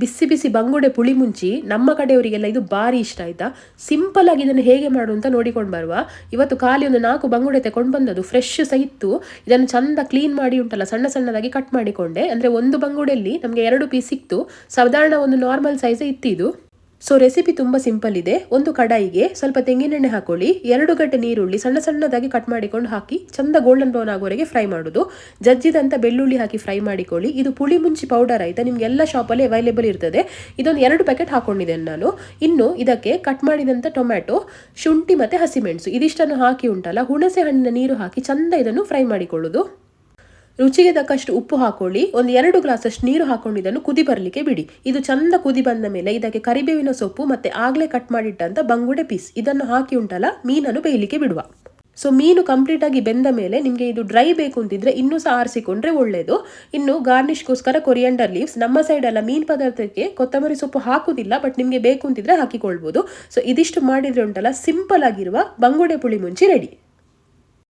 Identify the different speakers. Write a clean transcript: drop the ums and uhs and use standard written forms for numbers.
Speaker 1: ಬಿಸಿ ಬಿಸಿ ಬಂಗುಡೆ ಪುಳಿ ಮುಂಚಿ ನಮ್ಮ ಕಡೆಯವರಿಗೆಲ್ಲ ಇದು ಭಾರಿ ಇಷ್ಟ ಆಯ್ತಾ. ಸಿಂಪಲ್ ಆಗಿ ಇದನ್ನು ಹೇಗೆ ಮಾಡು ಅಂತ ನೋಡಿಕೊಂಡು ಬರುವ. ಇವತ್ತು ಖಾಲಿ ಒಂದು 4 ಬಂಗುಡೆ ತಗೊಂಡು ಬಂದದ್ದು, ಫ್ರೆಶ್ ಸಹ ಇತ್ತು. ಇದನ್ನು ಚಂದ ಕ್ಲೀನ್ ಮಾಡಿ ಉಂಟಲ್ಲ ಸಣ್ಣ ಸಣ್ಣದಾಗಿ ಕಟ್ ಮಾಡಿಕೊಂಡೆ. ಅಂದರೆ ಒಂದು ಬಂಗುಡೆಯಲ್ಲಿ ನಮಗೆ 2 ಪೀಸ್ ಸಿಕ್ತು. ಸಾಧಾರಣ ಒಂದು ನಾರ್ಮಲ್ ಸೈಜ್ ಇತ್ತಿದು. ಸೊ ರೆಸಿಪಿ ತುಂಬ ಸಿಂಪಲ್ ಇದೆ. ಒಂದು ಕಡಾಯಿಗೆ ಸ್ವಲ್ಪ ತೆಂಗಿನೆಣ್ಣೆ ಹಾಕೊಳ್ಳಿ, 2 ಗಡ್ಡೆ ನೀರುಳ್ಳಿ ಸಣ್ಣ ಸಣ್ಣದಾಗಿ ಕಟ್ ಮಾಡಿಕೊಂಡು ಹಾಕಿ ಚಂದ ಗೋಲ್ಡನ್ ಬ್ರೌನ್ ಆಗೋವರೆಗೆ ಫ್ರೈ ಮಾಡೋದು. ಜಜ್ಜಿದಂತ ಬೆಳ್ಳುಳ್ಳಿ ಹಾಕಿ ಫ್ರೈ ಮಾಡಿಕೊಳ್ಳಿ. ಇದು ಪುಳಿ ಮುಂಚಿ ಪೌಡರ್ ಆಯ್ತಾ, ನಿಮ್ಗೆ ಎಲ್ಲ ಶಾಪಲ್ಲಿ ಅವೈಲೇಬಲ್ ಇರ್ತದೆ. ಇದೊಂದು 2 ಪ್ಯಾಕೆಟ್ ಹಾಕೊಂಡಿದ್ದೇನೆ ನಾನು. ಇನ್ನು ಇದಕ್ಕೆ ಕಟ್ ಮಾಡಿದಂಥ ಟೊಮ್ಯಾಟೊ, ಶುಂಠಿ ಮತ್ತು ಹಸಿಮೆಣಸು ಇದಿಷ್ಟನ್ನು ಹಾಕಿ ಉಂಟಲ್ಲ ಹುಣಸೆ ಹಣ್ಣಿನ ನೀರು ಹಾಕಿ ಚಂದ ಇದನ್ನು ಫ್ರೈ ಮಾಡಿಕೊಳ್ಳೋದು. ರುಚಿಗೆ ತಕ್ಕಷ್ಟು ಉಪ್ಪು ಹಾಕೊಳ್ಳಿ. ಒಂದು 2 ಗ್ಲಾಸಷ್ಟು ನೀರು ಹಾಕೊಂಡು ಇದನ್ನು ಕುದಿ ಬರಲಿಕ್ಕೆ ಬಿಡಿ. ಇದು ಚಂದ ಕುದಿ ಬಂದ ಮೇಲೆ ಇದಕ್ಕೆ ಕರಿಬೇವಿನ ಸೊಪ್ಪು ಮತ್ತು ಆಗಲೇ ಕಟ್ ಮಾಡಿಟ್ಟಂಥ ಬಂಗುಡೆ ಪೀಸ್ ಇದನ್ನು ಹಾಕಿ ಉಂಟಲ್ಲ ಮೀನನ್ನು ಬೇಯಲಿಕ್ಕೆ ಬಿಡುವ. ಸೊ ಮೀನು ಕಂಪ್ಲೀಟಾಗಿ ಬೆಂದ ಮೇಲೆ ನಿಮಗೆ ಇದು ಡ್ರೈ ಬೇಕು ಅಂತಿದ್ರೆ ಇನ್ನೂ ಸಹ ಆರಿಸಿಕೊಂಡ್ರೆ ಒಳ್ಳೆಯದು. ಇನ್ನು ಗಾರ್ನಿಷ್ಗೋಸ್ಕರ ಕೊರಿಯಂಡರ್ ಲೀವ್ಸ್, ನಮ್ಮ ಸೈಡೆಲ್ಲ ಮೀನು ಪದಾರ್ಥಕ್ಕೆ ಕೊತ್ತಂಬರಿ ಸೊಪ್ಪು ಹಾಕುವುದಿಲ್ಲ, ಬಟ್ ನಿಮಗೆ ಬೇಕು ಅಂತಿದ್ರೆ ಹಾಕಿಕೊಳ್ಬೋದು. ಸೊ ಇದಿಷ್ಟು ಮಾಡಿದರೆ ಉಂಟಲ್ಲ ಸಿಂಪಲ್ ಆಗಿರುವ ಬಂಗುಡೆ ಪುಳಿ ಮುಂಚಿ ರೆಡಿ.